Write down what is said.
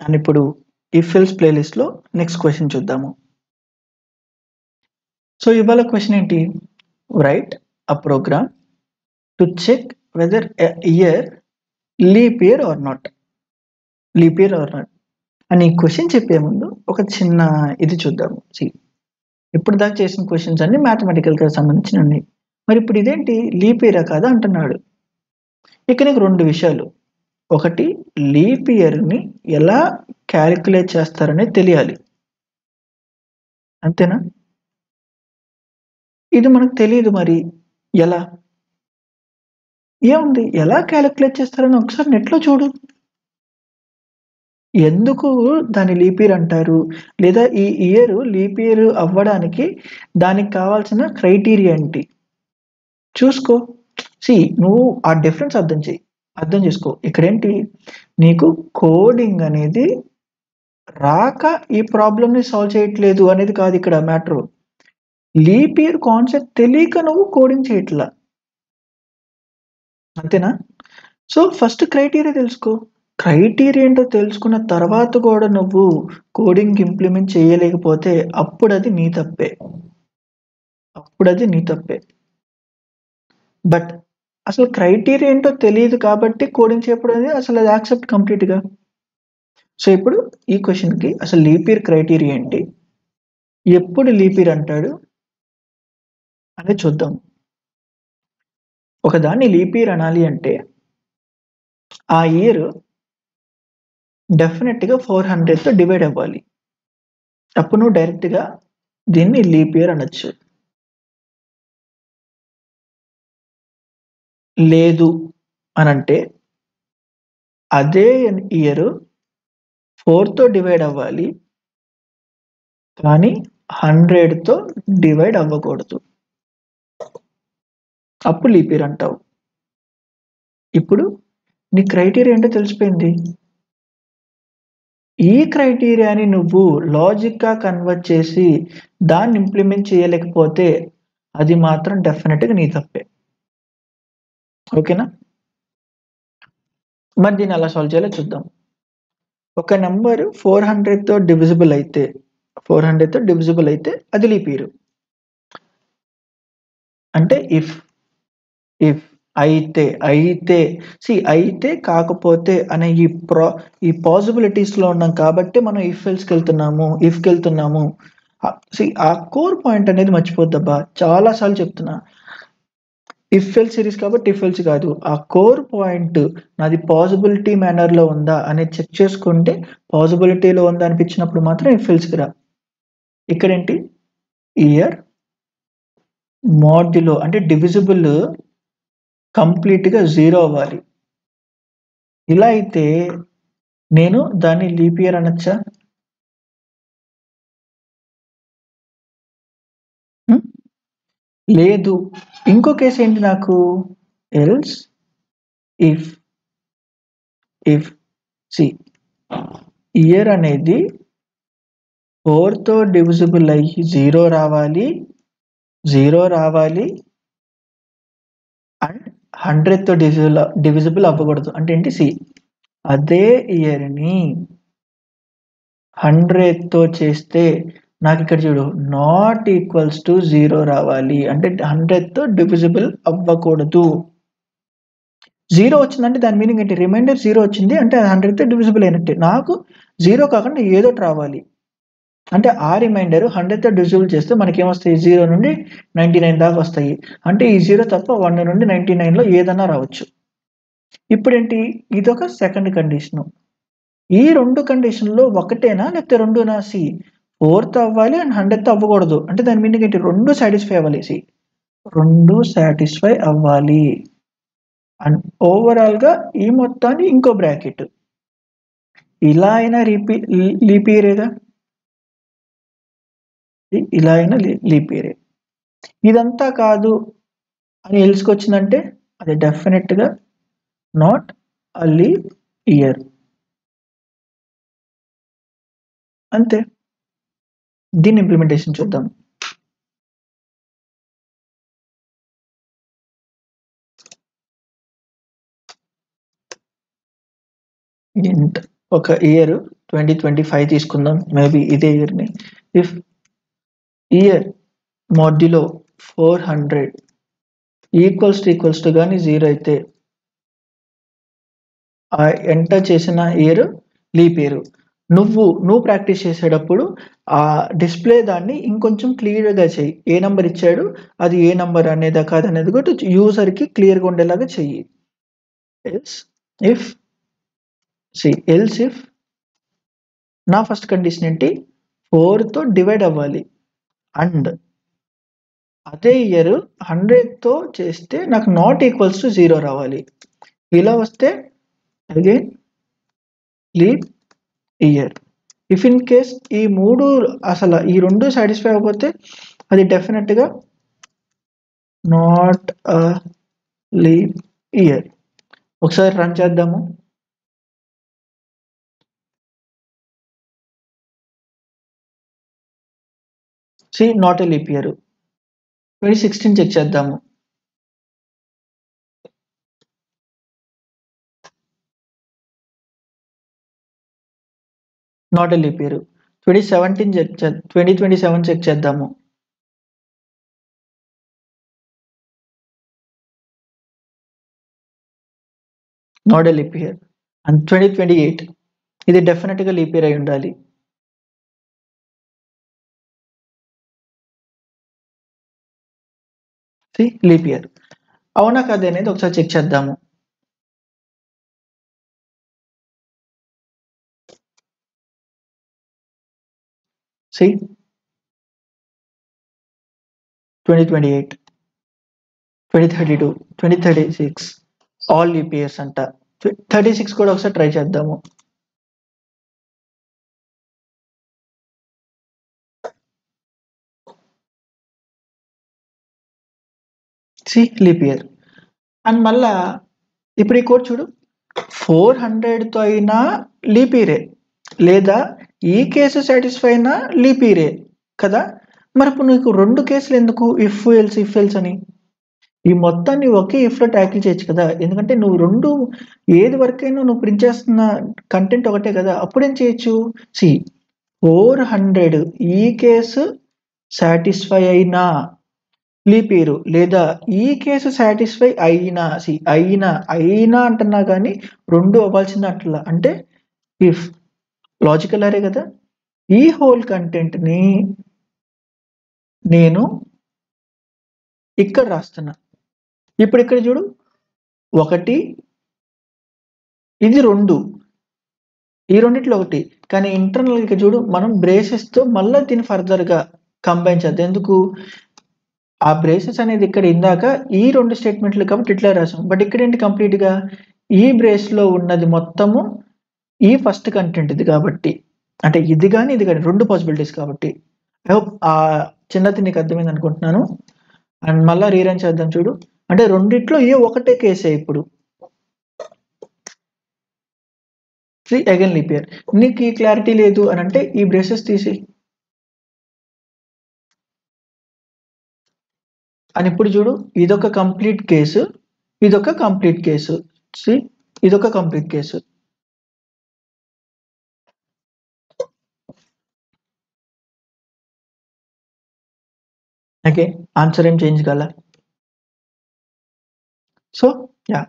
And ఇప్పుడు if else ప్లేలిస్ట్లో next question చూద్దాము. సో ఇవాళ క్వశ్చన్ ఏంటి? Write a program to check whether a year leap year or not. Leap year or not అని ఈ question చెప్పే ముందు ఒక చిన్న ఇది చూద్దాము. ఇప్పుడు దాకా చేసిన క్వశ్చన్స్ అన్ని మ్యాథమెటికల్గా సంబంధించినవి. మరి ఇప్పుడు ఇదేంటి లీప్ ఇయరా కాదా అంటున్నాడు. ఇక్కడ నీకు రెండు విషయాలు. ఒకటి, లీప్ ఇయర్ని ఎలా క్యాలిక్యులేట్ చేస్తారనేది తెలియాలి, అంతేనా? ఇది మనకు తెలియదు. మరి ఎలా? ఏముంది, ఎలా క్యాలిక్యులేట్ చేస్తారని ఒకసారి నెట్లో చూడు. ఎందుకు దాన్ని లీప్ ఇయర్ అంటారు, లేదా ఈ ఇయర్ లీప్ ఇయర్ అవ్వడానికి దానికి కావాల్సిన క్రైటీరియా ఏంటి చూసుకో. నువ్వు ఆ డిఫరెన్స్ అర్థం చేసుకో. ఇక్కడేంటి, నీకు కోడింగ్ అనేది రాక ఈ ప్రాబ్లమ్ని సాల్వ్ చేయట్లేదు అనేది కాదు ఇక్కడ మ్యాటర్. లీప్ ఇయర్ కాన్సెప్ట్ తెలియక నువ్వు కోడింగ్ చేయట్లా, అంతేనా? సో ఫస్ట్ క్రైటీరియా తెలుసుకో. క్రైటీరియా ఏంటో తెలుసుకున్న తర్వాత కూడా నువ్వు కోడింగ్ ఇంప్లిమెంట్ చేయలేకపోతే అప్పుడు అది నీ తప్పే. బట్ అసలు క్రైటీరియా ఏంటో తెలియదు కాబట్టి కోడింగ్ చేయడం అనేది అసలు అది యాక్సెప్ట్ కంప్లీట్గా. సో ఇప్పుడు ఈ క్వశ్చన్కి అసలు లీప్ ఇయర్ క్రైటీరియా ఏంటి, ఎప్పుడు లీప్ ఇయర్ అంటాడు అనేది చూద్దాం. ఒకదాన్ని లీప్ ఇయర్ అనాలి అంటే ఆ ఇయర్ డెఫినెట్గా 400తో డివైడ్ అవ్వాలి. అప్పుడు నువ్వు డైరెక్ట్గా దీన్ని లీప్ ఇయర్ అనొచ్చు. లేదు అనంటే అదే ఇయర్ 4తో డివైడ్ అవ్వాలి, కానీ 100తో డివైడ్ అవ్వకూడదు. అప్పుడు లీప్ ఇయర్ అంటావు. ఇప్పుడు నీ క్రైటీరియా ఏంటో తెలిసిపోయింది. ఈ క్రైటీరియాని నువ్వు లాజిక్గా కన్వర్ట్ చేసి దాన్ని ఇంప్లిమెంట్ చేయలేకపోతే అది మాత్రం డెఫినెట్గా నీ తప్పే. ఓకేనా? మరి దీన్ని ఎలా సాల్వ్ చేయాలో చూద్దాం. ఒక నెంబర్ 400తో డివిజిబుల్ అయితే అది లీప్ ఇయర్. అంటే ఇఫ్ అయితే కాకపోతే అనే ఈ పాసిబిలిటీస్లో ఉన్నాం కాబట్టి మనం ఇఫ్కి వెళ్తున్నాము. ఆ కోర్ పాయింట్ అనేది మర్చిపోద్దబ్బా, చాలాసార్లు చెప్తున్నా. ఇఫ్ ఎల్ సిరీస్ కాబట్టి ఇఫ్ ఎల్స్ కాదు, ఆ కోర్ పాయింట్ నాది పాసిబిలిటీ మేనర్లో ఉందా అనేది చెక్ చేసుకుంటే పాసిబిలిటీలో ఉందా అనిపించినప్పుడు మాత్రం ఇఫ్ ఎల్స్కి రా. ఇక్కడేంటి, ఇయర్ మాడ్యులో అంటే డివిజిబుల్ కంప్లీట్గా 0 అవ్వాలి. ఇలా అయితే నేను దాన్ని లీప్ ఇయర్ అనొచ్చా? లేదు. ఇంకో కేసు ఏంటి నాకు, ఎల్స్ ఇఫ్ ఇయర్ అనేది 4తో డివిజిబుల్ అయ్యి 0 రావాలి అండ్ 100తో డివిజిబుల్ అవ్వకూడదు. అంటే ఏంటి, అదే ఇయర్ని 100తో చేస్తే నాకు ఇక్కడ చూడు నాట్ ఈక్వల్స్ టు 0 రావాలి. అంటే 100తో డివిజిబుల్ అవ్వకూడదు. 0 వచ్చిందంటే దాని మీనింగ్ ఏంటి, రిమైండర్ 0 వచ్చింది అంటే 100తో డివిజిబుల్ అయినట్టే. నాకు 0 కాకుండా ఏదో రావాలి. అంటే ఆ రిమైండర్ 100తో డివిజిబుల్ చేస్తే మనకేమొస్తాయి, 0 నుండి 99 దాకా వస్తాయి. అంటే ఈ 0 తప్ప 1 నుండి 99లో ఏదన్నా రావచ్చు. ఇప్పుడేంటి, ఇదొక సెకండ్ కండిషను. ఈ రెండు కండిషన్లో ఒకటేనా లేకపోతే రెండునా? 4తో అవ్వాలి అండ్ 100తో అవ్వకూడదు. అంటే దాని మీనింగ్ ఏంటి, రెండు సాటిస్ఫై అవ్వాలి. రెండు సాటిస్ఫై అవ్వాలి. అండ్ ఓవరాల్గా ఈ మొత్తాన్ని ఇంకో బ్రాకెట్ ఇలా అయినా లీప్ ఇయరేగా, ఇలా అయినా లీప్ ఇయరే. ఇదంతా కాదు అని ఎల్స్కొచ్చిందంటే అది డెఫినెట్గా నాట్ అ లీప్ ఇయర్, అంతే. దీని ఇంప్లిమెంటేషన్ చూద్దాం. int ఒక ఇయర్ 2025 తీసుకుందాం, మేబీ ఇదే ఇయర్ని. If year modulo 400 equals to కానీ 0 అయితే ఆ ఎంటర్ చేసిన ఇయర్ లీప్ ఇయర్. నువ్వు ప్రాక్టీస్ చేసేటప్పుడు ఆ డిస్ప్లే దాన్ని ఇంకొంచెం క్లియర్గా చెయ్యి. ఏ నెంబర్ ఇచ్చాడు, అది ఏ నెంబర్ అనేదా కాదనేది కూడా యూజర్కి క్లియర్గా ఉండేలాగా చెయ్యి. ఎల్స్ ఇఫ్ నా ఫస్ట్ కండిషన్ ఏంటి, 4తో డివైడ్ అవ్వాలి అండ్ అదే ఇయర్ 100తో చేస్తే నాకు నాట్ ఈక్వల్స్ టు 0 రావాలి. ఇలా వస్తే again leap year. If in case ఈ రెండు సాటిస్ఫై అవ్వకపోతే అది డెఫినెట్గా నాట్ అ లీప్ ఇయర్. ఒకసారి రన్ చేద్దాము. Not a leap year. 2016 check చేద్దాము. Not a leap year. 2027 check చేద్దాము. Not a leap year. And 2028 ఇది డెఫినెట్గా లీప్ ఇయర్ అయి ఉండాలి. లీప్ ఇయర్ అవునా కాదు అనేది ఒకసారి చెక్ చేద్దాము. See 2028, 2032, 2036 ఆల్ లీప్ ఇయర్స్ అంట. 36 కూడా ఒకసారి ట్రై చేద్దాము. Leap year. అండ్ మళ్ళా ఇప్పుడు ఈ కోడ్ చూడు, 400తో అయినా లీప్ ఇయరే, లేదా ఈ కేసు సాటిస్ఫై అయినా లీప్ ఇయరే కదా. మరి ఇప్పుడు నీకు 2 కేసులు ఎందుకు, ఇఫ్ ఎల్స్ అని? ఈ మొత్తాన్ని ఒకే ఇఫ్లో ట్యాకిల్ చేయొచ్చు కదా, ఎందుకంటే నువ్వు ఏది వరకైనా నువ్వు ప్రింట్ చేస్తున్న కంటెంట్ ఒకటే కదా. అప్పుడేం చేయొచ్చు, 400 ఈ కేసు సాటిస్ఫై అయినా లీప్ ఇయర్, లేదా ఈ కేసు సాటిస్ఫై అయినా అంటున్నా కానీ 2 అవ్వాల్సింది అట్లా. అంటే ఇఫ్ లాజికల్ అరే కదా. ఈ హోల్ కంటెంట్ని నేను ఇక్కడ రాస్తున్నా. ఇప్పుడు ఇక్కడ చూడు, 1 ఇది 2, ఈ రెండిట్లో 1. కానీ ఇంటర్నల్ ఇక్కడ చూడు, మనం బ్రేసెస్తో మళ్ళీ దీన్ని ఫర్దర్గా కంబైన్ చేద్దాం. ఎందుకు, ఆ బ్రేసెస్ అనేది ఇక్కడ ఇందాక ఈ 2 స్టేట్మెంట్లు కాబట్టి ఇట్లా రాసాం. బట్ ఇక్కడ ఏంటి, కంప్లీట్గా ఈ బ్రేస్లో ఉన్నది మొత్తము ఈ ఫస్ట్ కంటెంట్ ఇది కాబట్టి, అంటే ఇది కానీ 2 పాసిబిలిటీస్ కాబట్టి. ఐ హోప్ ఆ చిన్నది నీకు అర్థమైంది అనుకుంటున్నాను. అండ్ మళ్ళీ రీరన్ చేద్దాం చూడు, అంటే రెండిట్లో ఒకటే కేసే. ఇప్పుడు అగైన్ లీప్ ఇయర్. నీకు ఈ క్లారిటీ లేదు అని అంటే ఈ బ్రేసెస్ తీసి అని ఇప్పుడు చూడు, ఇదొక కంప్లీట్ కేసు, ఇదొక కంప్లీట్ కేసు. ఇదొక కంప్లీట్ కేసు. ఓకే, ఆన్సర్ ఏం చేంజ్ కాల. So yeah,